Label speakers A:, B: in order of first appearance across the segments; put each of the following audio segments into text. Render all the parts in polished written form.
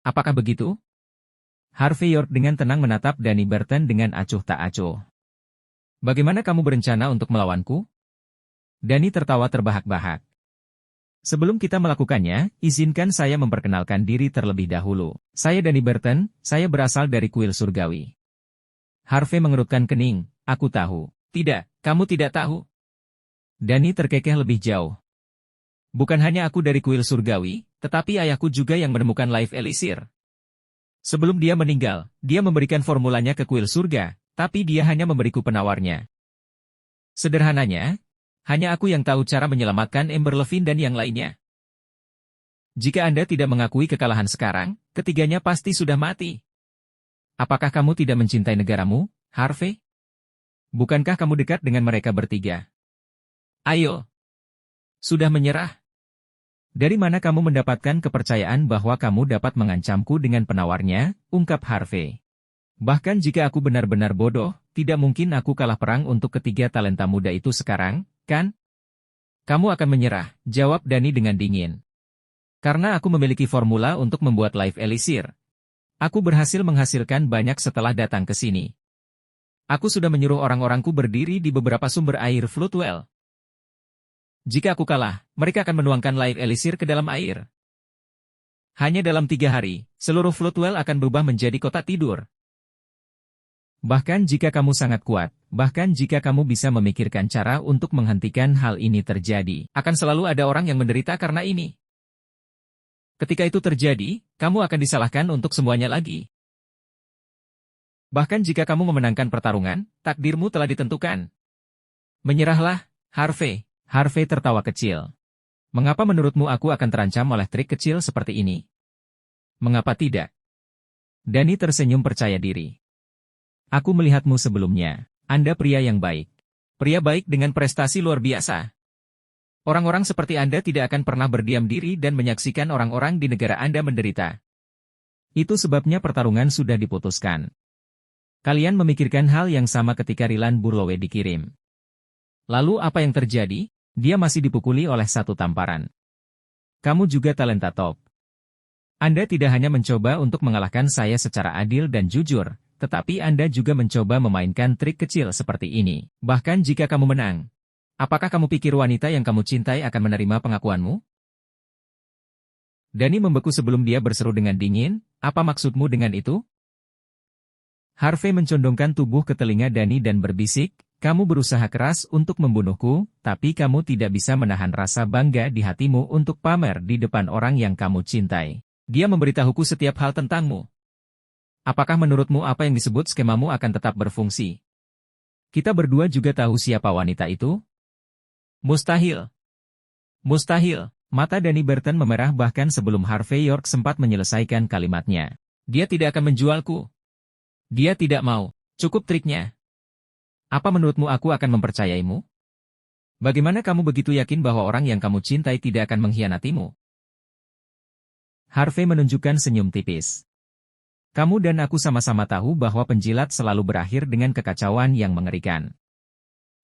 A: Apakah begitu? Harvey York dengan tenang menatap Danny Burton dengan acuh tak acuh. Bagaimana kamu berencana untuk melawanku? Danny tertawa terbahak-bahak. Sebelum kita melakukannya, izinkan saya memperkenalkan diri terlebih dahulu. Saya Danny Burton, saya berasal dari kuil surgawi. Harvey mengerutkan kening, aku tahu. Tidak, kamu tidak tahu. Danny terkekeh lebih jauh. Bukan hanya aku dari kuil surgawi, tetapi ayahku juga yang menemukan Life Elixir. Sebelum dia meninggal, dia memberikan formulanya ke kuil surga, tapi dia hanya memberiku penawarnya. Sederhananya, hanya aku yang tahu cara menyelamatkan Amber Levine dan yang lainnya. Jika Anda tidak mengakui kekalahan sekarang, ketiganya pasti sudah mati. Apakah kamu tidak mencintai negaramu, Harvey? Bukankah kamu dekat dengan mereka bertiga? Ayo. Sudah menyerah? Dari mana kamu mendapatkan kepercayaan bahwa kamu dapat mengancamku dengan penawarnya, ungkap Harvey. Bahkan jika aku benar-benar bodoh, tidak mungkin aku kalah perang untuk ketiga talenta muda itu sekarang, kan? Kamu akan menyerah, jawab Danny dengan dingin. Karena aku memiliki formula untuk membuat Life Elixir. Aku berhasil menghasilkan banyak setelah datang ke sini. Aku sudah menyuruh orang-orangku berdiri di beberapa sumber air Floodwell. Jika aku kalah, mereka akan menuangkan Life Elixir ke dalam air. Hanya dalam 3 hari, seluruh Floodwell akan berubah menjadi kota tidur. Bahkan jika kamu sangat kuat, bahkan jika kamu bisa memikirkan cara untuk menghentikan hal ini terjadi, akan selalu ada orang yang menderita karena ini. Ketika itu terjadi, kamu akan disalahkan untuk semuanya lagi. Bahkan jika kamu memenangkan pertarungan, takdirmu telah ditentukan. Menyerahlah, Harvey. Harvey tertawa kecil. Mengapa menurutmu aku akan terancam oleh trik kecil seperti ini? Mengapa tidak? Danny tersenyum percaya diri. Aku melihatmu sebelumnya. Anda pria yang baik. Pria baik dengan prestasi luar biasa. Orang-orang seperti Anda tidak akan pernah berdiam diri dan menyaksikan orang-orang di negara Anda menderita. Itu sebabnya pertarungan sudah diputuskan. Kalian memikirkan hal yang sama ketika Rylan Burlowe dikirim. Lalu apa yang terjadi? Dia masih dipukuli oleh satu tamparan. Kamu juga talenta top. Anda tidak hanya mencoba untuk mengalahkan saya secara adil dan jujur, tetapi Anda juga mencoba memainkan trik kecil seperti ini. Bahkan jika kamu menang, apakah kamu pikir wanita yang kamu cintai akan menerima pengakuanmu? Danny membeku sebelum dia berseru dengan dingin, apa maksudmu dengan itu? Harvey mencondongkan tubuh ke telinga Danny dan berbisik, kamu berusaha keras untuk membunuhku, tapi kamu tidak bisa menahan rasa bangga di hatimu untuk pamer di depan orang yang kamu cintai. Dia memberitahuku setiap hal tentangmu. Apakah menurutmu apa yang disebut skemamu akan tetap berfungsi? Kita berdua juga tahu siapa wanita itu? Mustahil. Mustahil. Mata Danny Burton memerah bahkan sebelum Harvey York sempat menyelesaikan kalimatnya. Dia tidak akan menjualku. Dia tidak mau. Cukup triknya. Apa menurutmu aku akan mempercayaimu? Bagaimana kamu begitu yakin bahwa orang yang kamu cintai tidak akan mengkhianatimu? Harvey menunjukkan senyum tipis. Kamu dan aku sama-sama tahu bahwa penjilat selalu berakhir dengan kekacauan yang mengerikan.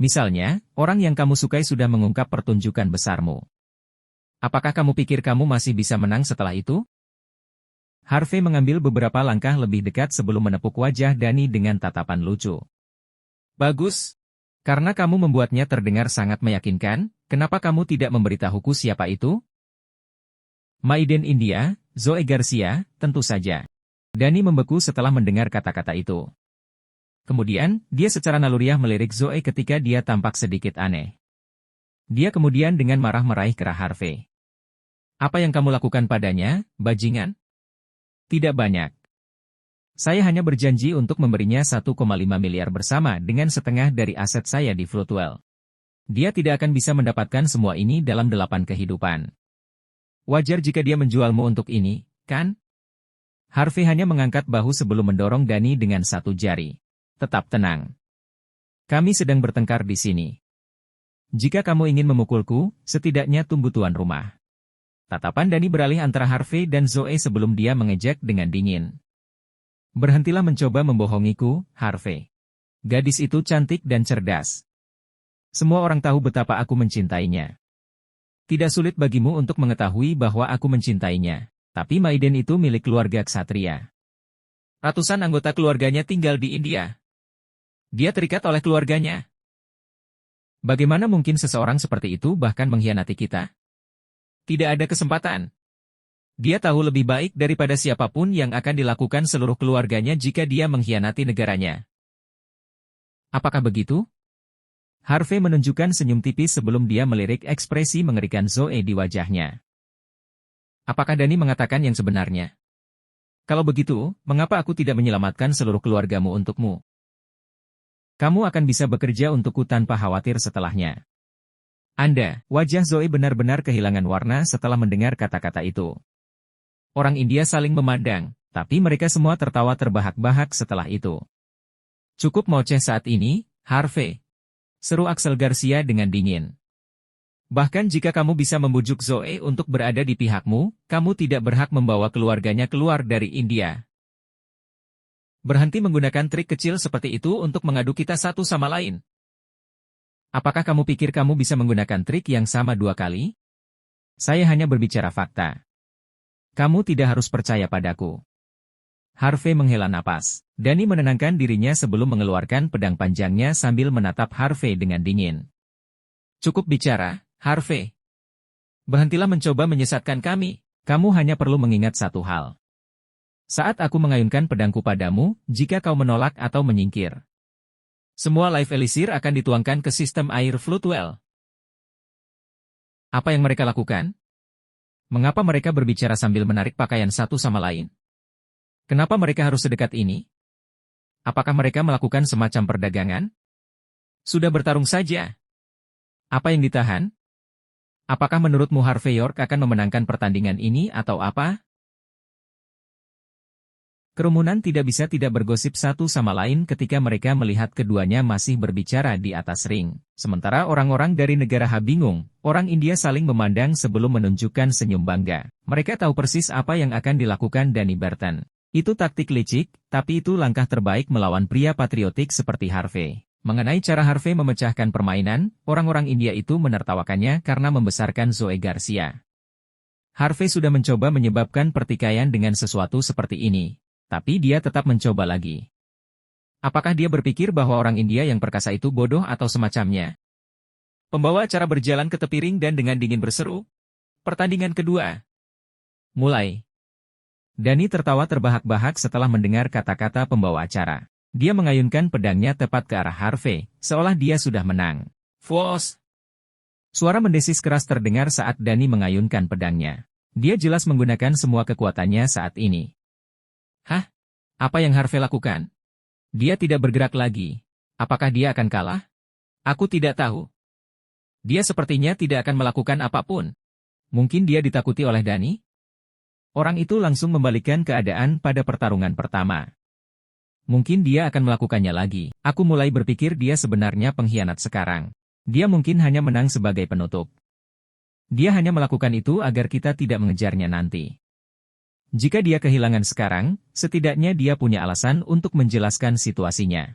A: Misalnya, orang yang kamu sukai sudah mengungkap pertunjukan besarmu. Apakah kamu pikir kamu masih bisa menang setelah itu? Harvey mengambil beberapa langkah lebih dekat sebelum menepuk wajah Danny dengan tatapan lucu. Bagus. Karena kamu membuatnya terdengar sangat meyakinkan, kenapa kamu tidak memberitahuku siapa itu? Maiden India, Zoe Garcia, tentu saja. Danny membeku setelah mendengar kata-kata itu. Kemudian, dia secara naluriah melirik Zoe ketika dia tampak sedikit aneh. Dia kemudian dengan marah meraih kerah Harvey. Apa yang kamu lakukan padanya, bajingan? Tidak banyak. Saya hanya berjanji untuk memberinya 1,5 miliar bersama dengan setengah dari aset saya di Floodwell. Dia tidak akan bisa mendapatkan semua ini dalam 8 kehidupan. Wajar jika dia menjualmu untuk ini, kan? Harvey hanya mengangkat bahu sebelum mendorong Danny dengan satu jari. Tetap tenang. Kami sedang bertengkar di sini. Jika kamu ingin memukulku, setidaknya tunggu tuan rumah. Tatapan Danny beralih antara Harvey dan Zoe sebelum dia mengejek dengan dingin. Berhentilah mencoba membohongiku, Harvey. Gadis itu cantik dan cerdas. Semua orang tahu betapa aku mencintainya. Tidak sulit bagimu untuk mengetahui bahwa aku mencintainya. Tapi Maiden itu milik keluarga ksatria. Ratusan anggota keluarganya tinggal di India. Dia terikat oleh keluarganya. Bagaimana mungkin seseorang seperti itu bahkan mengkhianati kita? Tidak ada kesempatan. Dia tahu lebih baik daripada siapapun yang akan dilakukan seluruh keluarganya jika dia mengkhianati negaranya. Apakah begitu? Harvey menunjukkan senyum tipis sebelum dia melirik ekspresi mengerikan Zoe di wajahnya. Apakah Dani mengatakan yang sebenarnya? Kalau begitu, mengapa aku tidak menyelamatkan seluruh keluargamu untukmu? Kamu akan bisa bekerja untukku tanpa khawatir setelahnya. Wajah Zoe benar-benar kehilangan warna setelah mendengar kata-kata itu. Orang India saling memandang, tapi mereka semua tertawa terbahak-bahak setelah itu. Cukup ngoceh saat ini, Harvey, seru Axel Garcia dengan dingin. Bahkan jika kamu bisa membujuk Zoe untuk berada di pihakmu, kamu tidak berhak membawa keluarganya keluar dari India. Berhenti menggunakan trik kecil seperti itu untuk mengadu kita satu sama lain. Apakah kamu pikir kamu bisa menggunakan trik yang sama 2 kali? Saya hanya berbicara fakta. Kamu tidak harus percaya padaku. Harvey menghela napas. Dani menenangkan dirinya sebelum mengeluarkan pedang panjangnya sambil menatap Harvey dengan dingin. Cukup bicara, Harvey. Berhentilah mencoba menyesatkan kami. Kamu hanya perlu mengingat satu hal. Saat aku mengayunkan pedangku padamu, jika kau menolak atau menyingkir, semua life elixir akan dituangkan ke sistem air Floodwell. Apa yang mereka lakukan? Mengapa mereka berbicara sambil menarik pakaian satu sama lain? Kenapa mereka harus sedekat ini? Apakah mereka melakukan semacam perdagangan? Sudah bertarung saja. Apa yang ditahan? Apakah menurutmu Harvey York akan memenangkan pertandingan ini atau apa? Kerumunan tidak bisa tidak bergosip satu sama lain ketika mereka melihat keduanya masih berbicara di atas ring. Sementara orang-orang dari negara Ha bingung, orang India saling memandang sebelum menunjukkan senyum bangga. Mereka tahu persis apa yang akan dilakukan Danny Burton. Itu taktik licik, tapi itu langkah terbaik melawan pria patriotik seperti Harvey. Mengenai cara Harvey memecahkan permainan, orang-orang India itu menertawakannya karena membesarkan Zoe Garcia. Harvey sudah mencoba menyebabkan pertikaian dengan sesuatu seperti ini. Tapi dia tetap mencoba lagi. Apakah dia berpikir bahwa orang India yang perkasa itu bodoh atau semacamnya? Pembawa acara berjalan ke tepi ring dan dengan dingin berseru, "Pertandingan kedua. Mulai." Dani tertawa terbahak-bahak setelah mendengar kata-kata pembawa acara. Dia mengayunkan pedangnya tepat ke arah Harvey, seolah dia sudah menang. Fos! Suara mendesis keras terdengar saat Dani mengayunkan pedangnya. Dia jelas menggunakan semua kekuatannya saat ini. Hah? Apa yang Harvey lakukan? Dia tidak bergerak lagi. Apakah dia akan kalah? Aku tidak tahu. Dia sepertinya tidak akan melakukan apapun. Mungkin dia ditakuti oleh Dani? Orang itu langsung membalikkan keadaan pada pertarungan pertama. Mungkin dia akan melakukannya lagi. Aku mulai berpikir dia sebenarnya pengkhianat sekarang. Dia mungkin hanya menang sebagai penutup. Dia hanya melakukan itu agar kita tidak mengejarnya nanti. Jika dia kehilangan sekarang, setidaknya dia punya alasan untuk menjelaskan situasinya.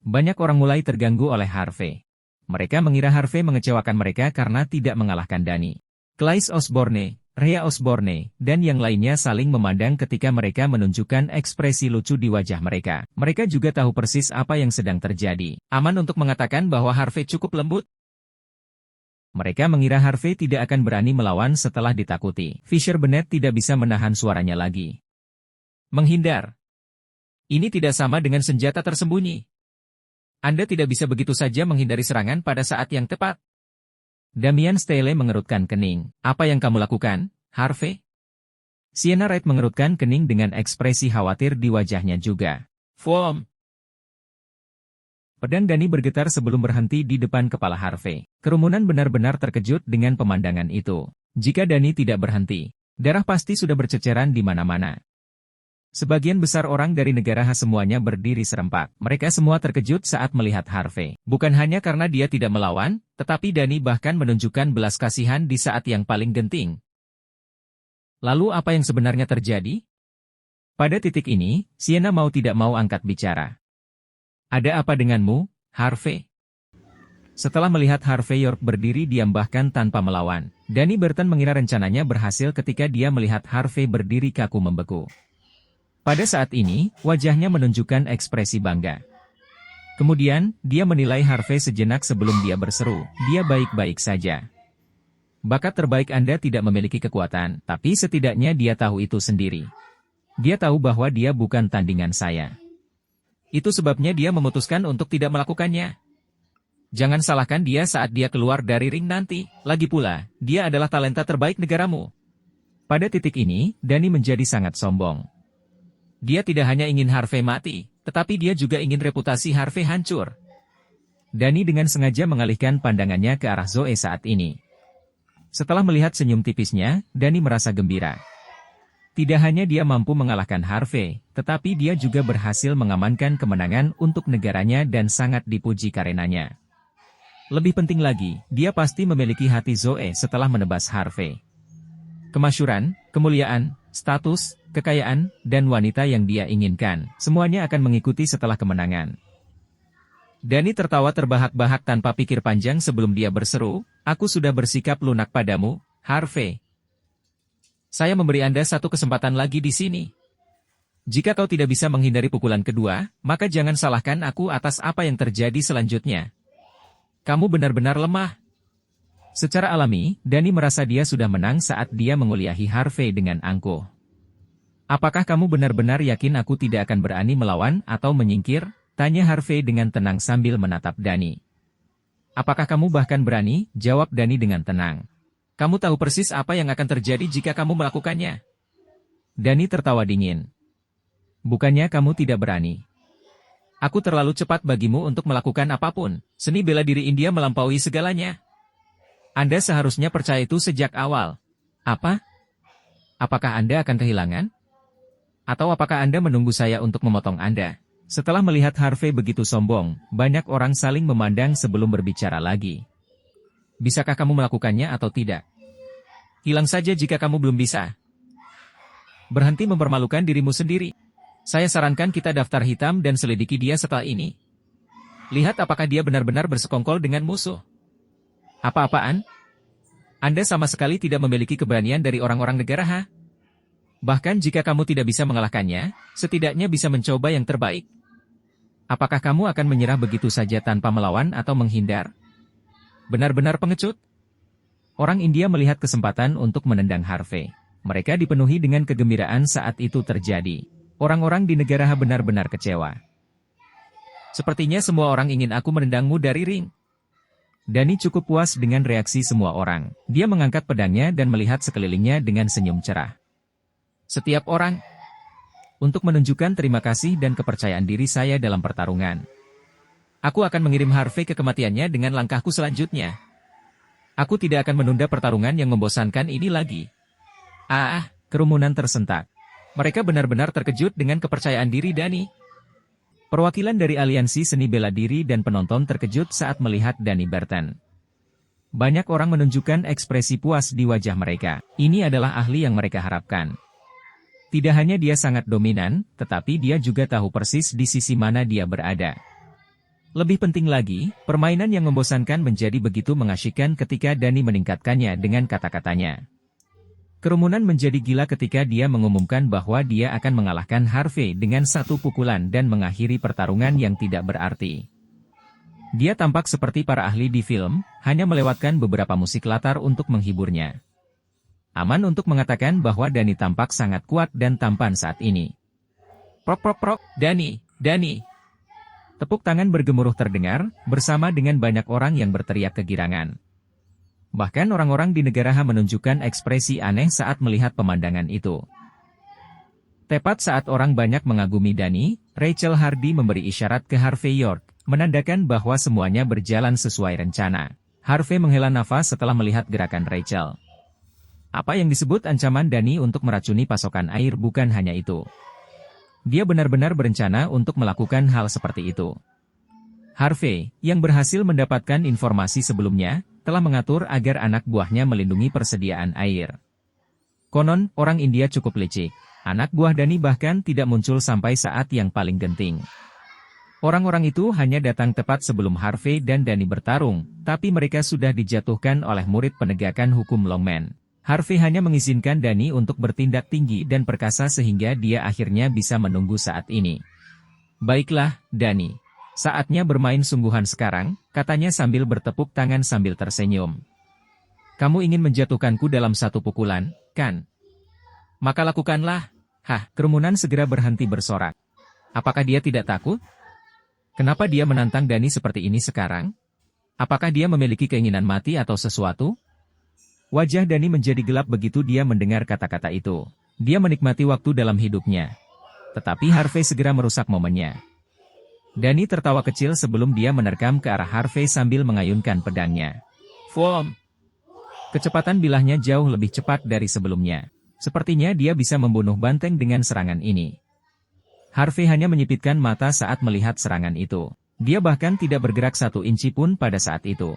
A: Banyak orang mulai terganggu oleh Harvey. Mereka mengira Harvey mengecewakan mereka karena tidak mengalahkan Dani. Claes Osborne, Rhea Osborne, dan yang lainnya saling memandang ketika mereka menunjukkan ekspresi lucu di wajah mereka. Mereka juga tahu persis apa yang sedang terjadi. Aman untuk mengatakan bahwa Harvey cukup lembut. Mereka mengira Harvey tidak akan berani melawan setelah ditakuti. Fisher Bennett tidak bisa menahan suaranya lagi. Menghindar. Ini tidak sama dengan senjata tersembunyi. Anda tidak bisa begitu saja menghindari serangan pada saat yang tepat. Damian Staley mengerutkan kening. Apa yang kamu lakukan, Harvey? Sienna Wright mengerutkan kening dengan ekspresi khawatir di wajahnya juga. Foam. Pedang Dani bergetar sebelum berhenti di depan kepala Harvey. Kerumunan benar-benar terkejut dengan pemandangan itu. Jika Dani tidak berhenti, darah pasti sudah berceceran di mana-mana. Sebagian besar orang dari negara khas semuanya berdiri serempak. Mereka semua terkejut saat melihat Harvey. Bukan hanya karena dia tidak melawan, tetapi Dani bahkan menunjukkan belas kasihan di saat yang paling genting. Lalu apa yang sebenarnya terjadi? Pada titik ini, Sienna mau tidak mau angkat bicara. Ada apa denganmu, Harvey? Setelah melihat Harvey York berdiri diam bahkan tanpa melawan, Danny Burton mengira rencananya berhasil ketika dia melihat Harvey berdiri kaku membeku. Pada saat ini, wajahnya menunjukkan ekspresi bangga. Kemudian, dia menilai Harvey sejenak sebelum dia berseru, "Dia baik-baik saja. Bakat terbaik Anda tidak memiliki kekuatan, tapi setidaknya dia tahu itu sendiri. Dia tahu bahwa dia bukan tandingan saya. Itu sebabnya dia memutuskan untuk tidak melakukannya. Jangan salahkan dia saat dia keluar dari ring nanti. Lagi pula, dia adalah talenta terbaik negaramu." Pada titik ini, Danny menjadi sangat sombong. Dia tidak hanya ingin Harvey mati, tetapi dia juga ingin reputasi Harvey hancur. Danny dengan sengaja mengalihkan pandangannya ke arah Zoe saat ini. Setelah melihat senyum tipisnya, Danny merasa gembira. Tidak hanya dia mampu mengalahkan Harvey, tetapi dia juga berhasil mengamankan kemenangan untuk negaranya dan sangat dipuji karenanya. Lebih penting lagi, dia pasti memiliki hati Zoe setelah menebas Harvey. Kemasyhuran, kemuliaan, status, kekayaan, dan wanita yang dia inginkan, semuanya akan mengikuti setelah kemenangan. Danny tertawa terbahak-bahak tanpa pikir panjang sebelum dia berseru, "Aku sudah bersikap lunak padamu, Harvey. Saya memberi Anda satu kesempatan lagi di sini. Jika kau tidak bisa menghindari pukulan kedua, maka jangan salahkan aku atas apa yang terjadi selanjutnya. Kamu benar-benar lemah." Secara alami, Danny merasa dia sudah menang saat dia menguliahi Harvey dengan angkuh. "Apakah kamu benar-benar yakin aku tidak akan berani melawan atau menyingkir?" tanya Harvey dengan tenang sambil menatap Danny. "Apakah kamu bahkan berani?" jawab Danny dengan tenang. "Kamu tahu persis apa yang akan terjadi jika kamu melakukannya." Danny tertawa dingin. "Bukannya kamu tidak berani? Aku terlalu cepat bagimu untuk melakukan apapun. Seni bela diri India melampaui segalanya. Anda seharusnya percaya itu sejak awal." "Apa? Apakah Anda akan kehilangan? Atau apakah Anda menunggu saya untuk memotong Anda?" Setelah melihat Harvey begitu sombong, banyak orang saling memandang sebelum berbicara lagi. "Bisakah kamu melakukannya atau tidak? Hilang saja jika kamu belum bisa. Berhenti mempermalukan dirimu sendiri. Saya sarankan kita daftar hitam dan selidiki dia setelah ini. Lihat apakah dia benar-benar bersekongkol dengan musuh." "Apa-apaan? Anda sama sekali tidak memiliki keberanian dari orang-orang negara, ha? Bahkan jika kamu tidak bisa mengalahkannya, setidaknya bisa mencoba yang terbaik. Apakah kamu akan menyerah begitu saja tanpa melawan atau menghindar? Benar-benar pengecut." Orang India melihat kesempatan untuk menendang Harvey. Mereka dipenuhi dengan kegembiraan saat itu terjadi. Orang-orang di negara Ha benar-benar kecewa. "Sepertinya semua orang ingin aku menendangmu dari ring." Danny cukup puas dengan reaksi semua orang. Dia mengangkat pedangnya dan melihat sekelilingnya dengan senyum cerah. "Setiap orang, untuk menunjukkan terima kasih dan kepercayaan diri saya dalam pertarungan. Aku akan mengirim Harvey ke kematiannya dengan langkahku selanjutnya. Aku tidak akan menunda pertarungan yang membosankan ini lagi." Kerumunan tersentak. Mereka benar-benar terkejut dengan kepercayaan diri Danny. Perwakilan dari aliansi seni bela diri dan penonton terkejut saat melihat Danny Burton. Banyak orang menunjukkan ekspresi puas di wajah mereka. Ini adalah ahli yang mereka harapkan. Tidak hanya dia sangat dominan, tetapi dia juga tahu persis di sisi mana dia berada. Lebih penting lagi, permainan yang membosankan menjadi begitu mengasyikkan ketika Danny meningkatkannya dengan kata-katanya. Kerumunan menjadi gila ketika dia mengumumkan bahwa dia akan mengalahkan Harvey dengan satu pukulan dan mengakhiri pertarungan yang tidak berarti. Dia tampak seperti para ahli di film, hanya melewatkan beberapa musik latar untuk menghiburnya. Aman untuk mengatakan bahwa Danny tampak sangat kuat dan tampan saat ini. "Prok prok prok, Danny, Danny." Tepuk tangan bergemuruh terdengar, bersama dengan banyak orang yang berteriak kegirangan. Bahkan orang-orang di negara Ha menunjukkan ekspresi aneh saat melihat pemandangan itu. Tepat saat orang banyak mengagumi Danny, Rachel Hardy memberi isyarat ke Harvey York, menandakan bahwa semuanya berjalan sesuai rencana. Harvey menghela nafas setelah melihat gerakan Rachel. Apa yang disebut ancaman Danny untuk meracuni pasokan air bukan hanya itu. Dia benar-benar berencana untuk melakukan hal seperti itu. Harvey, yang berhasil mendapatkan informasi sebelumnya, telah mengatur agar anak buahnya melindungi persediaan air. Konon, orang India cukup licik. Anak buah Danny bahkan tidak muncul sampai saat yang paling genting. Orang-orang itu hanya datang tepat sebelum Harvey dan Dani bertarung, tapi mereka sudah dijatuhkan oleh murid penegakan hukum Longman. Harvey hanya mengizinkan Dani untuk bertindak tinggi dan perkasa sehingga dia akhirnya bisa menunggu saat ini. Baiklah, Dani. Saatnya bermain sungguhan sekarang, katanya sambil bertepuk tangan sambil tersenyum. Kamu ingin menjatuhkanku dalam satu pukulan, kan? Maka lakukanlah. Kerumunan segera berhenti bersorak. Apakah dia tidak takut? Kenapa dia menantang Dani seperti ini sekarang? Apakah dia memiliki keinginan mati atau sesuatu? Wajah Dani menjadi gelap begitu dia mendengar kata-kata itu. Dia menikmati waktu dalam hidupnya. Tetapi Harvey segera merusak momennya. Dani tertawa kecil sebelum dia menerkam ke arah Harvey sambil mengayunkan pedangnya. Vom! Kecepatan bilahnya jauh lebih cepat dari sebelumnya. Sepertinya dia bisa membunuh banteng dengan serangan ini. Harvey hanya menyipitkan mata saat melihat serangan itu. Dia bahkan tidak bergerak 1 inci pun pada saat itu.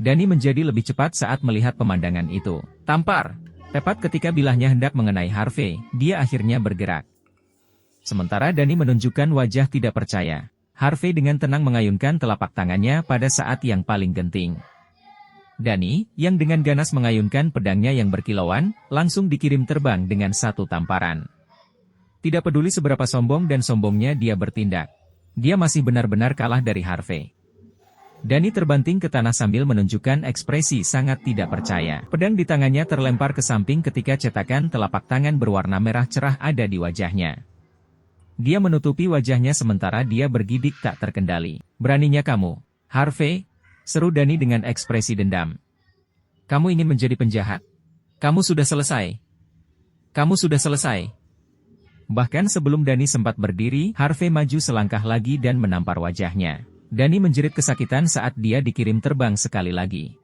A: Dani menjadi lebih cepat saat melihat pemandangan itu. Tampar! Tepat ketika bilahnya hendak mengenai Harvey, dia akhirnya bergerak. Sementara Dani menunjukkan wajah tidak percaya. Harvey dengan tenang mengayunkan telapak tangannya pada saat yang paling genting. Dani, yang dengan ganas mengayunkan pedangnya yang berkilauan, langsung dikirim terbang dengan 1 tamparan. Tidak peduli seberapa sombong dan sombongnya dia bertindak. Dia masih benar-benar kalah dari Harvey. Dani terbanting ke tanah sambil menunjukkan ekspresi sangat tidak percaya. Pedang di tangannya terlempar ke samping ketika cetakan telapak tangan berwarna merah cerah ada di wajahnya. Dia menutupi wajahnya sementara dia bergidik tak terkendali. Beraninya kamu, Harvey? Seru Dani dengan ekspresi dendam. Kamu ingin menjadi penjahat? Kamu sudah selesai. Kamu sudah selesai. Bahkan sebelum Dani sempat berdiri, Harvey maju selangkah lagi dan menampar wajahnya. Dani menjerit kesakitan saat dia dikirim terbang sekali lagi.